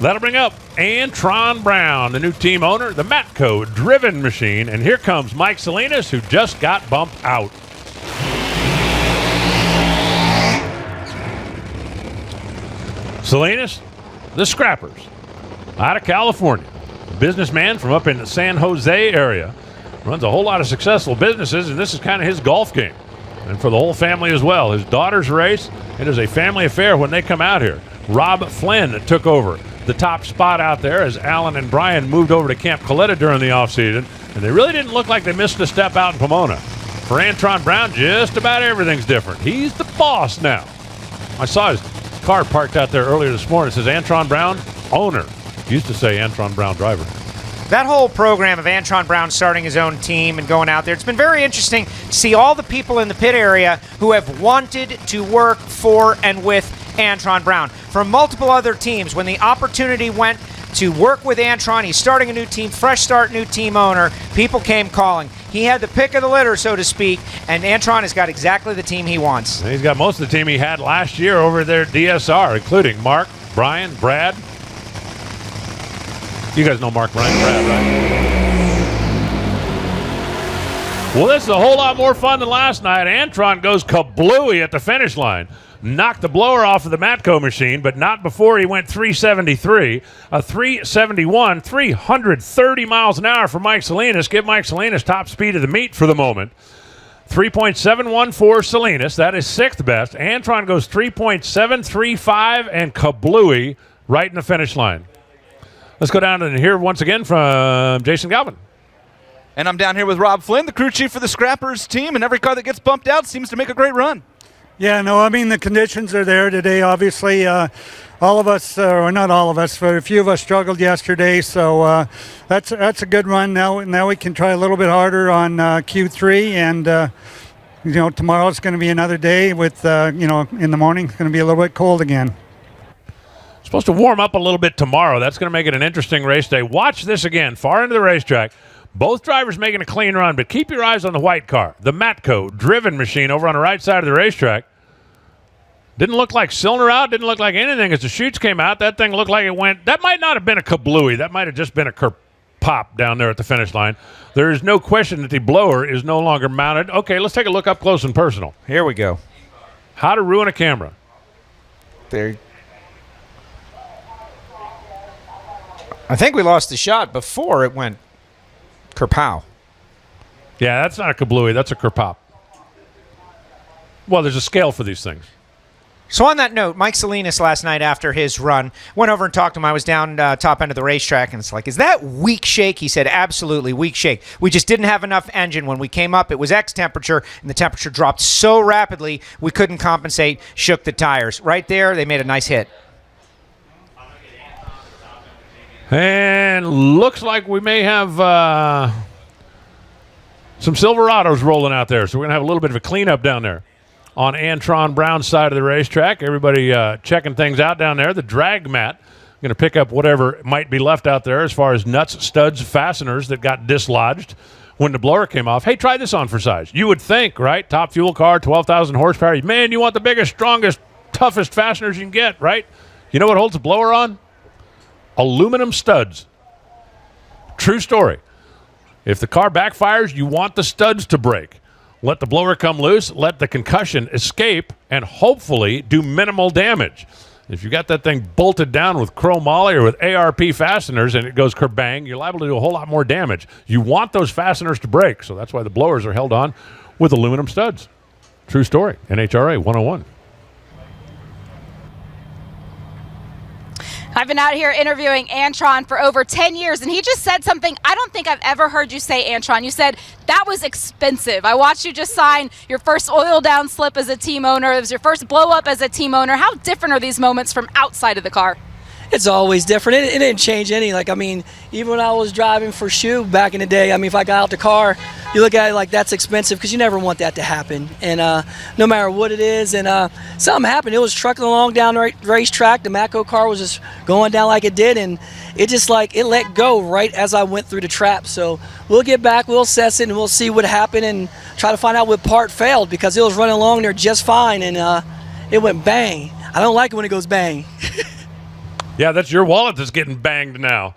That'll bring up Antron Brown, the new team owner, the Matco driven machine. And here comes Mike Salinas, who just got bumped out. Salinas, the Scrappers, out of California. A businessman from up in the San Jose area. Runs a whole lot of successful businesses, and this is kind of his golf game. And for the whole family as well. His daughter's race, it is a family affair when they come out here. Rob Flynn took over the top spot out there as Alan and Brian moved over to Camp Coletta during the offseason, and they really didn't look like they missed a step out in Pomona. For Antron Brown, just about everything's different. He's the boss now. I saw his car parked out there earlier this morning. It says Antron Brown, owner. Used to say Antron Brown, driver. That whole program of Antron Brown starting his own team and going out there, it's been very interesting to see all the people in the pit area who have wanted to work for and with Antron Brown. From multiple other teams, when the opportunity went to work with Antron, he's starting a new team, fresh start, new team owner, people came calling. He had the pick of the litter, so to speak, and Antron has got exactly the team he wants. And he's got most of the team he had last year over there at DSR, including Mark, Brian, Brad. You guys know Mark, Brian, Brad, right? Well, this is a whole lot more fun than last night. Antron goes kablooey at the finish line. Knocked the blower off of the Matco machine, but not before he went 373. A 371, 330 miles an hour for Mike Salinas. Give Mike Salinas top speed of the meet for the moment. 3.71 for Salinas. That is sixth best. Antron goes 3.735 and kablooey right in the finish line. Let's go down and hear once again from Jason Galvin. And I'm down here with Rob Flynn, the crew chief for the Scrappers team, and every car that gets bumped out seems to make a great run. Yeah, no, I mean, the conditions are there today. Obviously, all of us, or not all of us, but a few of us struggled yesterday, so that's a good run. Now we can try a little bit harder on Q3, and, tomorrow's going to be another day with, in the morning, it's going to be a little bit cold again. Supposed to warm up a little bit tomorrow. That's going to make it an interesting race day. Watch this again, far into the racetrack. Both drivers making a clean run, but keep your eyes on the white car, the Matco driven machine over on the right side of the racetrack. Didn't look like cylinder out, didn't look like anything as the chutes came out. That thing looked like it went. That might not have been a kablooey. That might have just been a pop down there at the finish line. There is no question that the blower is no longer mounted. Okay, let's take a look up close and personal. Here we go. How to ruin a camera. There. I think we lost the shot before it went kerpow. Yeah, that's not a kablooey. That's a kerpop. Well, there's a scale for these things. So on that note, Mike Salinas last night after his run, went over and talked to him. I was down top end of the racetrack, and it's like, is that weak shake? He said, absolutely, weak shake. We just didn't have enough engine. When we came up, it was X temperature, and the temperature dropped so rapidly, we couldn't compensate, shook the tires. Right there, they made a nice hit. And looks like we may have some Silverados rolling out there. So we're going to have a little bit of a cleanup down there on Antron Brown's side of the racetrack. Everybody checking things out down there. The drag mat going to pick up whatever might be left out there as far as nuts, studs, fasteners that got dislodged when the blower came off. Hey, try this on for size. You would think, right? Top fuel car, 12,000 horsepower. Man, you want the biggest, strongest, toughest fasteners you can get, right? You know what holds the blower on? Aluminum studs. True story. If the car backfires, you want the studs to break. Let the blower come loose, let the concussion escape, and hopefully do minimal damage. If you got that thing bolted down with chromoly or with ARP fasteners and it goes kerbang, you're liable to do a whole lot more damage. You want those fasteners to break, so that's why the blowers are held on with aluminum studs. True story. NHRA 101. I've been out here interviewing Antron for over 10 years, and he just said something I don't think I've ever heard you say, Antron. You said, that was expensive. I watched you just sign your first oil down slip as a team owner. It was your first blow up as a team owner. How different are these moments from outside of the car? It's always different. It didn't change any. Even when I was driving for Shoe back in the day, if I got out the car, you look at it like that's expensive because you never want that to happen. And no matter what it is, and something happened. It was trucking along down the racetrack. The Matco car was just going down like it did, and it just it let go right as I went through the trap. So we'll get back, we'll assess it, and we'll see what happened and try to find out what part failed because it was running along there just fine, and it went bang. I don't like it when it goes bang. Yeah, that's your wallet that's getting banged now.